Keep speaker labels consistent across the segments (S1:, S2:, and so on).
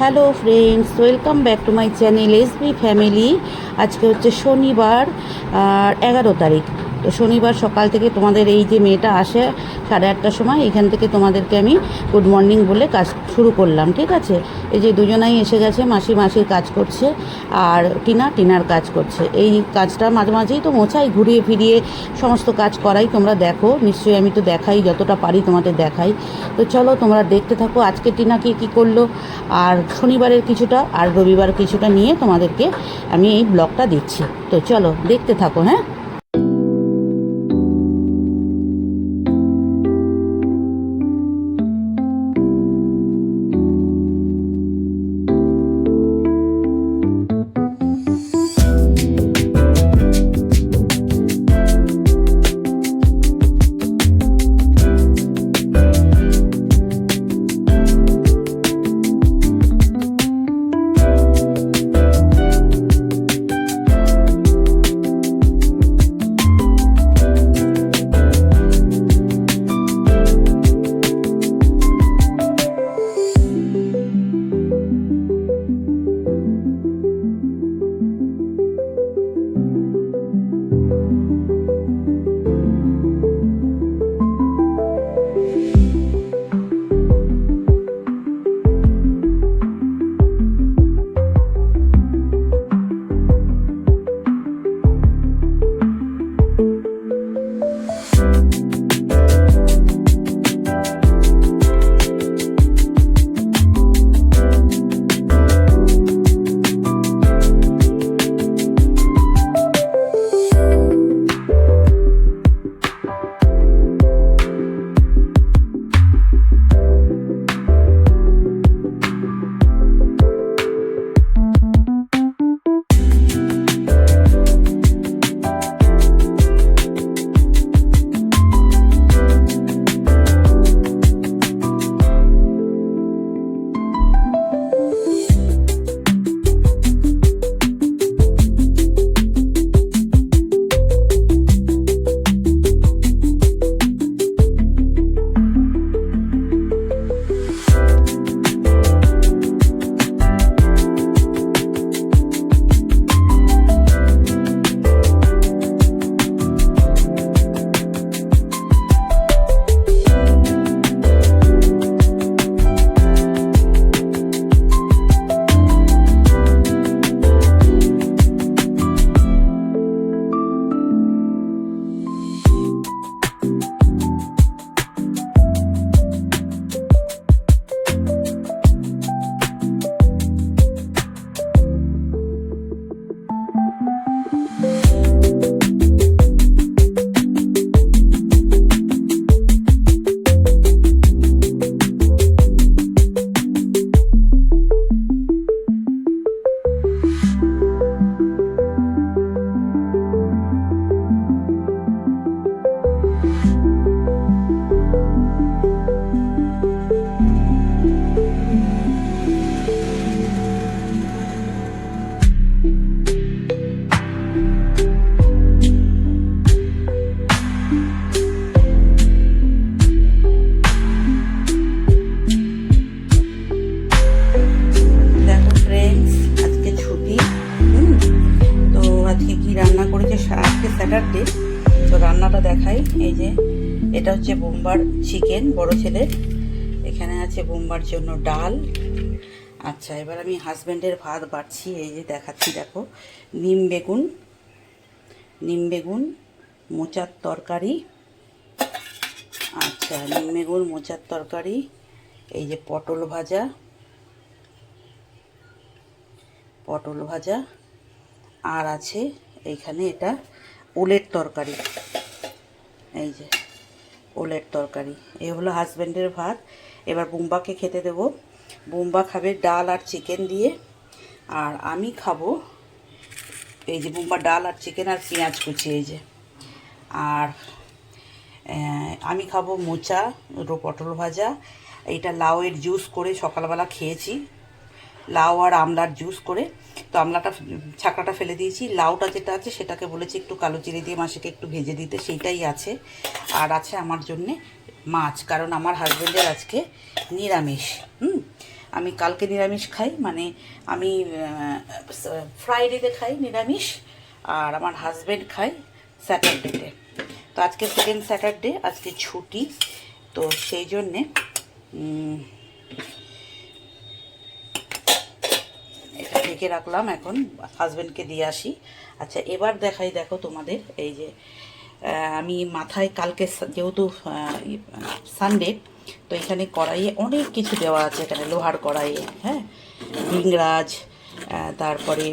S1: Hello friends, welcome back to my channel SB family. আজকে হচ্ছে শনিবার, 11 তারিখ। তো শনিবার সকাল থেকে তোমাদের এই যে মেয়েটা আসে 8:30টার সময়, এখান থেকে তোমাদেরকে আমি গুড মর্নিং বলে কাজ শুরু করলাম। ঠিক আছে, এই যে দুজনাই এসে গেছে, মাসির কাজ করছে আর টিনার কাজ করছে। এই কাজটা মাঝে মাঝেই তো মোছাই, ঘুরিয়ে ফিরিয়ে সমস্ত কাজ করাই। তোমরা দেখো নিশ্চয়ই, আমি তো দেখাই, যতটা পারি তোমাদের দেখাই। তো চলো তোমরা দেখতে থাকো আজকে টিনা কী করলো, আর শনিবারের কিছুটা আর রবিবার কিছুটা নিয়ে তোমাদেরকে আমি এই ব্লগটা দিচ্ছি। তো চলো দেখতে থাকো। হ্যাঁ, স্যাটারডে। তো রান্নাটা দেখাই। এই যে এটা হচ্ছে বোম্বার চিকেন বড় ছেলের, এখানে আছে বোম্বার জন্য ডাল। আচ্ছা, এবার আমি হাজব্যান্ডের ভাত বাড়ছি। এই যে দেখাচ্ছি, দেখো, নিম বেগুন মোচার তরকারি। আচ্ছা, নিম বেগুন মোচার তরকারি। এই যে পটল ভাজা আর আছে এইখানে এটা ওলের তরকারি। এই যে ওলের তরকারি, এই হলো হাজব্যান্ডের ভাত। এবার বোম্বাকে খেতে দেব। বোম্বা খাবে ডাল আর চিকেন দিয়ে, আর আমি খাবো এই যে বোম্বা ডাল আর চিকেন আর পেঁয়াজ কুচি। এই যে, আর আমি খাবো মোচা, পটল ভাজা। এইটা লাউয়ের জুস করে সকালবেলা খেয়েছি, লাউ আর আমলার জুস করে। তো আমলাটা ছাকড়াটা ফেলে দিয়েছি, লাউটা যেটা আছে সেটাকে বলেছি একটু কালো জিরে দিয়ে মাসিকে একটু ভেজে দিতে, সেইটাই আছে। আর আছে আমার জন্যে মাছ, কারণ আমার হাজব্যান্ডের আজকে নিরামিষ। আমি কালকে নিরামিষ খাই, মানে আমি ফ্রাইডেতে খাই নিরামিষ, আর আমার হাজব্যান্ড খায় স্যাটারডেতে। তো আজকে সেকেন্ড স্যাটারডে, আজকে ছুটি, তো সেই জন্যে এটা ঢেকে রাখলাম, এখন হাজব্যান্ডকে দিয়ে আসি। আচ্ছা এবার দেখাই, দেখো তোমাদের, এই যে আমি মাথায় কালকে যেহেতু সানডে, তো এখানে কড়াইয়ে অনেক কিছু দেওয়া আছে, এখানে লোহার কড়াইয়ে, হ্যাঁ, ভিংরাজ, তারপরে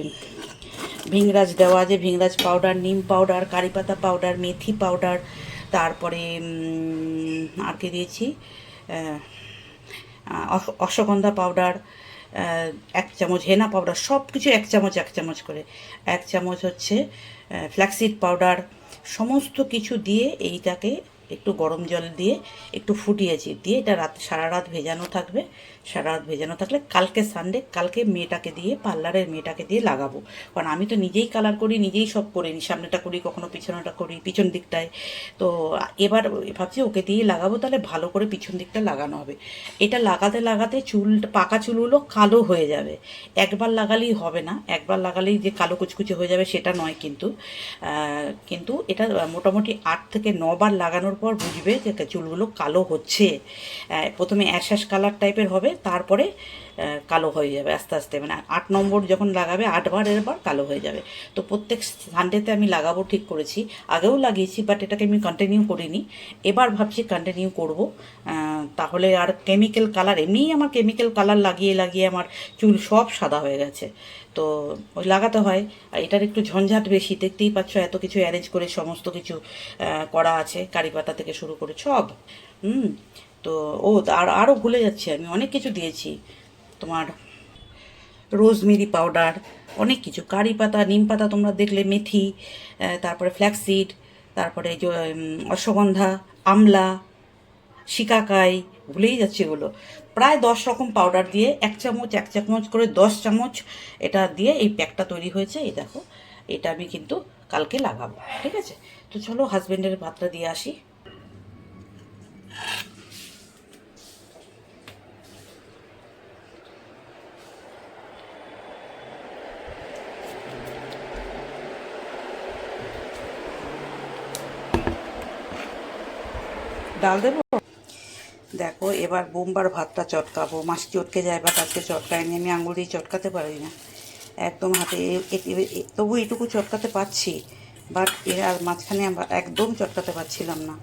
S1: ভিংরাজ দেওয়া আছে, ভিংরাজ পাউডার, নিম পাউডার, কারি পাতা পাউডার, মেথি পাউডার, তারপরে আর কি দিয়েছি, অশ্বগন্ধা পাউডার, 1 চামচ হেনা পাউডার, সব কিছু 1 চামচ 1 চামচ করে, 1 চামচ হচ্ছে ফ্ল্যাক্সিড পাউডার, সমস্ত কিছু দিয়ে এইটাকে একটু গরম জল দিয়ে একটু ফুটিয়েছি, দিয়ে এটা সারা রাত ভেজানো থাকবে। সারা রাত ভেজানো থাকলে কালকে সানডে, কালকে মেয়েটাকে দিয়ে, পার্লারের মেয়েটাকে দিয়ে লাগাবো। কারণ আমি তো নিজেই কালার করি, নিজেই সব করে নিই, সামনেটা করি, কখনো পিছনেটা করি, পিছন দিকটায়। তো এবার ভাবছি ওকে দিয়ে লাগাবো, তাহলে ভালো করে পিছন দিকটা লাগানো হবে। এটা লাগাতে লাগাতে পাকা চুলগুলো কালো হয়ে যাবে। একবার লাগালেই হবে না, একবার লাগালেই যে কালো কুচকুচে হয়ে যাবে সেটা নয়, কিন্তু এটা মোটামুটি 8 থেকে 9 বার লাগানোর পর বুঝবে যে চুলগুলো কালো হচ্ছে। প্রথমে অ্যাশ কালার টাইপের হবে, তারপরে কালো হয়ে যাবে আস্তে আস্তে, মানে 8 নম্বর যখন লাগাবে 8 বার এরবার কালো হয়ে যাবে। তো প্রত্যেক সানডেতে আমি লাগাবো ঠিক করেছি, আগেও লাগিয়েছি, বাট এটাকে আমি কন্টিনিউ করিনি, এবার ভাবছি কন্টিনিউ করব। তাহলে আর কেমিক্যাল কালার, এমনিই আমার কেমিক্যাল কালার লাগিয়ে লাগিয়ে আমার চুল সব সাদা হয়ে গেছে, তো ওই লাগাতে হয়। আর এটার একটু ঝঞ্ঝাট বেশি, দেখতেই পাচ্ছ, এত কিছু অ্যারেঞ্জ করে সমস্ত কিছু করা আছে, কারি পাতা থেকে শুরু করে সব। তো আরও ভুলে যাচ্ছি, আমি অনেক কিছু দিয়েছি, তোমার রোজমেরি পাউডার, অনেক কিছু, কারি পাতা, নিম পাতা তোমরা দেখলে, মেথি, তারপরে ফ্ল্যাক্সিড, তারপরে অশ্বগন্ধা, আমলা, শিকাকাই, ভুলেই যাচ্ছে এগুলো, প্রায় 10 রকম পাউডার দিয়ে 1 চামচ 1 চামচ করে 10 চামচ এটা দিয়ে এই প্যাকটা তৈরি হয়েছে। এই দেখো, এটা আমি কিন্তু কালকে লাগাবো, ঠিক আছে? তো চলো হাজব্যান্ডের ভাতটা দিয়ে আসি। ডাল দেবো, দেখো এবার বোম্বার ভাতটা চটকাবো, মাছ চটকে যায়, বা আজকে চটকায়নি, আমি আঙুল দিয়ে চটকাতে পারি না একদম হাতে, তবু এইটুকু চটকাতে পারছি, বাট এর আর মাঝখানে একদম চটকাতে পারছিলাম না।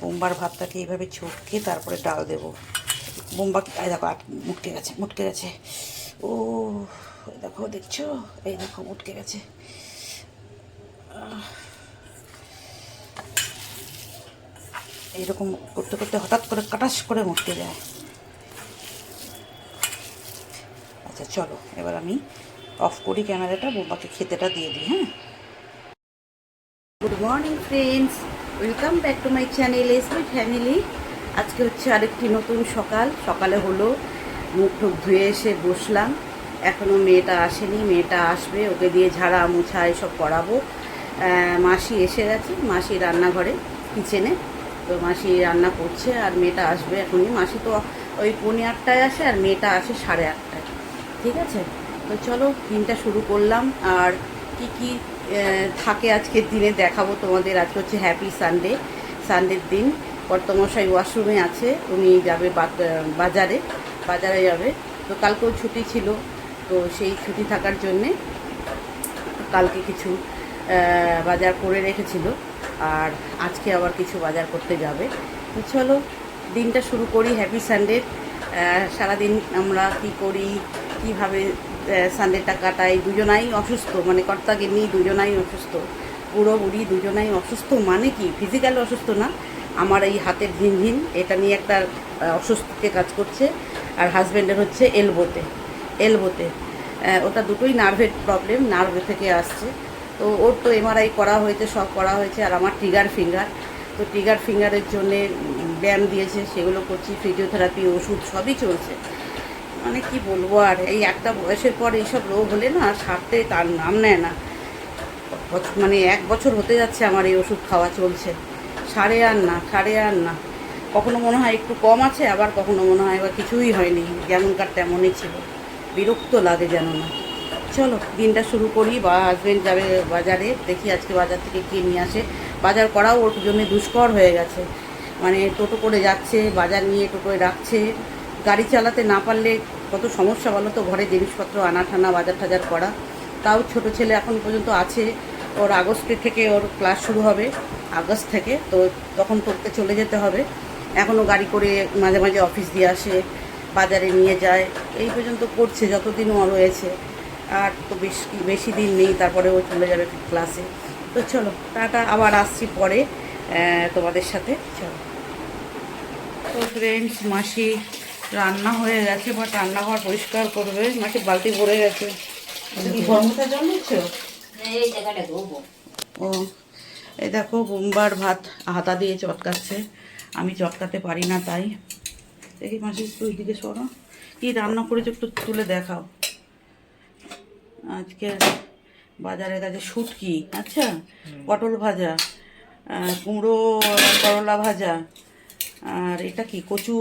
S1: বোম্বার ভাতটাকে এইভাবে চটকে তারপরে ডাল দেবো। বোম্বা দেখো মুটকে গেছে, মুটকে গেছে, ও দেখো, দেখছো, এই দেখো মুটকে গেছে। এইরকম করতে করতে হঠাৎ করে কাটাস করে মুটকে যায়। আচ্ছা চলো এবার আমি অফ করি ক্যামেরাটা, বোম্বাকে খেতেটা দিয়ে দিই। হ্যাঁ, good morning friends, welcome back to my channel এসমি family. আজকে হচ্ছে আরেকটি নতুন সকাল, সকালে হলো, মুখ টুক ধুয়ে এসে বসলাম, এখনও মেয়েটা আসেনি, মেয়েটা আসবে, ওকে দিয়ে ঝাড়া মোছা এসব করাবো। মাসি এসে গেছে, মাসি রান্নাঘরে, কিচেনে, তো মাসি রান্না করছে, আর মেয়েটা আসবে এখনই। মাসি তো ওই 7:45 আসে, আর মেয়েটা আসে 8:30, ঠিক আছে? তো চলো দিনটা শুরু করলাম, আর কি কি থাকে আজকের দিনে দেখাবো তোমাদের। আজকে হচ্ছে হ্যাপি সানডে, সানডের দিন। কর্তামশাই ওয়াশরুমে আছে, উনি যাবে বাজারে যাবে, তো কালকেও ছুটি ছিল, তো সেই ছুটি থাকার জন্যে কালকে কিছু বাজার করে রেখেছিল, আর আজকে আবার কিছু বাজার করতে যাবে। তো চলো দিনটা শুরু করি হ্যাপি সানডে। সারাদিন আমরা কী করি, কীভাবে সানডেটা কাটাই। দুজনাই অসুস্থ, মানে কর্তাকে নিয়ে দুজনাই অসুস্থ, বুড়ো বুড়ি দুজনাই অসুস্থ, মানে কি ফিজিক্যাল অসুস্থ না, আমার এই হাতের ঝিনঝিন এটা নিয়ে একটা অসুস্থকে কাজ করছে, আর হাজব্যান্ডের হচ্ছে এলবোতে ওটা দুটোই নার্ভের প্রবলেম, নার্ভ থেকে আসছে। তো ওর তো এমআরআই করা হয়েছে, সব করা হয়েছে, আর আমার ট্রিগার ফিঙ্গার, তো ট্রিগার ফিঙ্গারের জন্যে ব্যায়াম দিয়েছে, সেগুলো করছি, ফিজিওথেরাপি, ওষুধ সবই চলছে। মানে কি বলবো, আর এই একটা বয়সের পর এইসব রোগ হলে না সারতে তার নাম নেয় না। মানে 1 বছর হতে যাচ্ছে আমার এই ওষুধ খাওয়া চলছে, সারে আর না। কখনো মনে হয় একটু কম আছে, আবার কখনো মনে হয় এবার কিছুই হয়নি, যেমনকার তেমনই ছিল। বিরক্ত লাগে যেন না। চলো দিনটা শুরু করি। বা হাজবেন্ড যাবে বাজারে, দেখি আজকে বাজার থেকে কী নিয়ে আসে। বাজার করাও ওর জন্য দুষ্কর হয়ে গেছে। মানে টোটো করে যাচ্ছে, বাজার নিয়ে টোটোয় রাখছে। গাড়ি চালাতে না পারলে কত সমস্যা বলো তো, ঘরে জিনিসপত্র আনা ঠানা বাজার টাজার করা। তাও ছোট ছেলে এখন পর্যন্ত আছে, ওর আগস্টের থেকে ওর ক্লাস শুরু হবে, আগস্ট থেকে, তো তখন পড়তে চলে যেতে হবে। এখনও গাড়ি করে মাঝে মাঝে অফিস দিয়ে আসে, বাজারে নিয়ে যায়, এই পর্যন্ত করছে যতদিন ও রয়েছে। আর তো বেশি দিন নেই, তারপরে ও চলে যাবে ক্লাসে। তো চলো টাটা, আবার আসছি পরে তোমাদের সাথে। চলো। তো ফ্রেন্ডস, মাসি রান্না হয়ে গেছে, বাট রান্নাঘর পরিষ্কার করবে। মাসি বালতি ভরে গেছে। কি গরমটা জল দিচ্ছ? ও, এই দেখো বোম্বার ভাত হাতা দিয়ে চটকাচ্ছে। আমি চটকাতে পারি না, তাই। দেখি মাসি একটু ওইদিকে সরো। কি রান্না করেছো একটু তুলে দেখাও। আজকে বাজারে গেছে শুটকি, আচ্ছা, পটল ভাজা, কুমড়ো করলা ভাজা, আর এটা কি কচু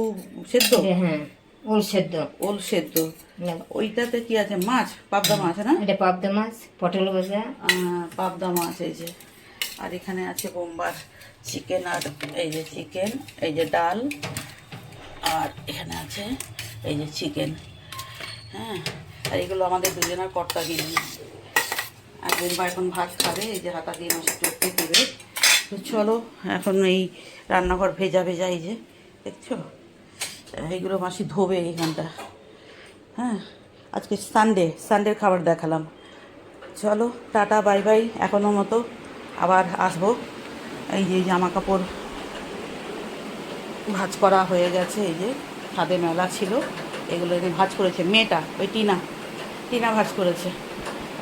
S1: সেদ্ধ?
S2: হ্যাঁ, ওল সেদ্ধ।
S1: ওল সেদ্ধ। ওইটাতে কি আছে? মাছ, পাবদা মাছ না?
S2: এটা পাবদা মাছ, পটল ভাজা।
S1: পাবদা মাছ, এই যে। আর এখানে আছে বোম্বার চিকেন, আর এই যে চিকেন, এই যে ডাল, আর এখানে আছে এই যে চিকেন। হ্যাঁ, আর এগুলো আমাদের দুজনের কর্তা গিনি। আর বোম্বা এখন ভাত খাবে, এই যে হাতা দিয়ে মাসে চটকে দেবে। তো চলো এখন এই রান্নাঘর ভেজা ভেজা, এই যে দেখছো, এইগুলো মাসি ধোবে এইখানটা। হ্যাঁ, আজকে সানডের খাবার দেখালাম। চলো টাটা, বাই বাই, এখনও মতো, আবার আসবো। এই যে জামা কাপড় ভাঁজ করা হয়ে গেছে, এই যে ছাদে মেলা ছিল, এগুলো এনে ভাঁজ করেছে মেয়েটা, ওই টিনা ভাঁজ করেছে।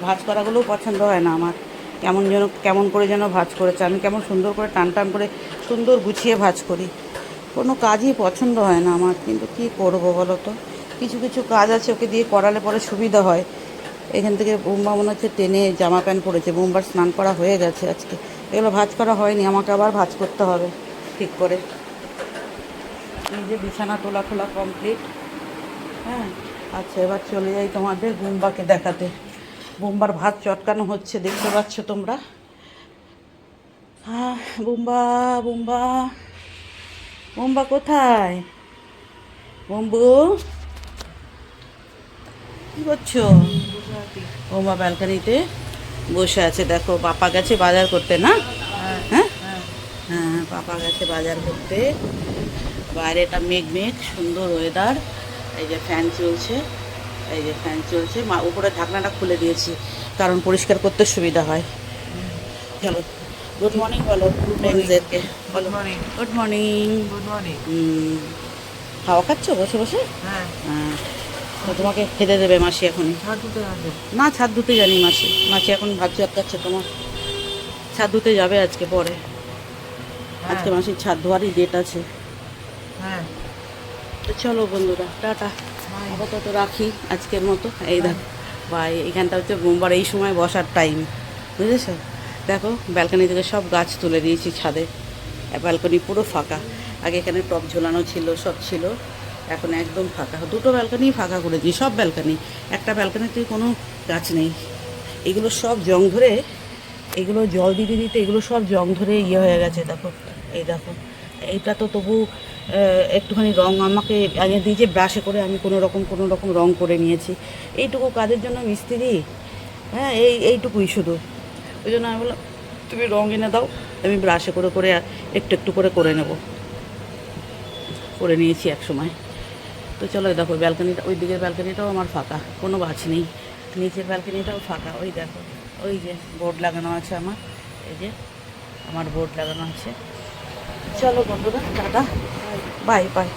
S1: ভাঁজ করাগুলোও পছন্দ হয় না আমার, কেমন করে যেন ভাঁজ করেছে। আমি কেমন সুন্দর করে টান টান করে সুন্দর গুছিয়ে ভাঁজ করি, কোনো কাজই পছন্দ হয় না আমার। কিন্তু কী করবো বলো তো, কিছু কিছু কাজ আছে ওকে দিয়ে করালে পরে সুবিধা হয়। এখান থেকে বোম্বা মনে হচ্ছে টেনে জামা প্যান্ট পরেছে। বোম্বার স্নান করা হয়ে গেছে আজকে, এগুলো ভাঁজ করা হয়নি, আমাকে আবার ভাঁজ করতে হবে ঠিক করে। এই যে বিছানা তোলা কমপ্লিট। হ্যাঁ, আচ্ছা, এবার চলে যাই তোমাদের বোম্বাকে দেখাতে। বোম্বার ভাত চটকানো হচ্ছে, দেখতে পাচ্ছ তোমরা। হ্যাঁ, বোম্বা বোম্বা বোম্বা কোথায়? বোম্বু, কী করছো? বোম্বা ব্যালকানিতে বসে আছে। দেখো পাপা গেছে বাজার করতে, না? হ্যাঁ হ্যাঁ, পাপা গেছে বাজার করতে। বাইরেটা মেঘ সুন্দর ওয়েদার। এই যে ফ্যান চলছে, মা উপরে ঢাকনাটা খুলে দিয়েছি কারণ পরিষ্কার করতে সুবিধা হয়। চলো গুড মর্নিং বলো ফ্রেন্ডসদেরকে, বলো গুড মর্নিং। খাওয়া খাচ্ছ বসে বসে? হ্যাঁ, তো তোমাকে খেতে দেবে মাসি এখনই? না, ছাদ ধুতে জানি মাসি এখন ভাত চটকাচ্ছে তোমার। ছাদ ধুতে যাবে আজকে পরে, আজকে মাসির ছাদ ধোয়ারই ডেট আছে। হ্যাঁ, তো চলো বন্ধুরা টাটা, আপাতত রাখি আজকের মতো। এই দেখো বাই, এখানটা হচ্ছে বোম্বার এই সময় বসার টাইম, বুঝেছো? দেখো ব্যালকনি থেকে সব গাছ তুলে দিয়েছি ছাদে, ব্যালকনি পুরো ফাঁকা। আগে এখানে টব ঝোলানো ছিল, সব ছিল, এখন একদম ফাঁকা। দুটো ব্যালকনি ফাঁকা করে দিই, সব ব্যালকনি। একটা ব্যালকনিতে কোনো গাছ নেই, এগুলো সব জং ধরে, এগুলো জল দিতে দিতে এগুলো সব জং ধরে ইয়ে হয়ে গেছে। দেখো, এই দেখো, এইটা তো তবু একটুখানি রং আমাকে আগে দিয়েছে ব্রাশে করে, আমি কোনো রকম রং করে নিয়েছি। এইটুকু কাজের জন্য মিস্ত্রি, হ্যাঁ, এইটুকুই শুধু। ওই জন্য আমি বললাম তুমি রং এনে দাও, আমি ব্রাশে করে একটু করে নেব, করে নিয়েছি এক সময়। তো চলো দেখো ব্যালকনিটা, ওই দিকের ব্যালকনিটাও আমার ফাঁকা, কোনো গাছ নেই। নিচের ব্যালকনিটাও ফাঁকা, ওই দেখো, ওই যে বোর্ড লাগানো আছে আমার, এই যে আমার বোর্ড লাগানো আছে। চলো বন্ধুরা টাটা, বাই বাই।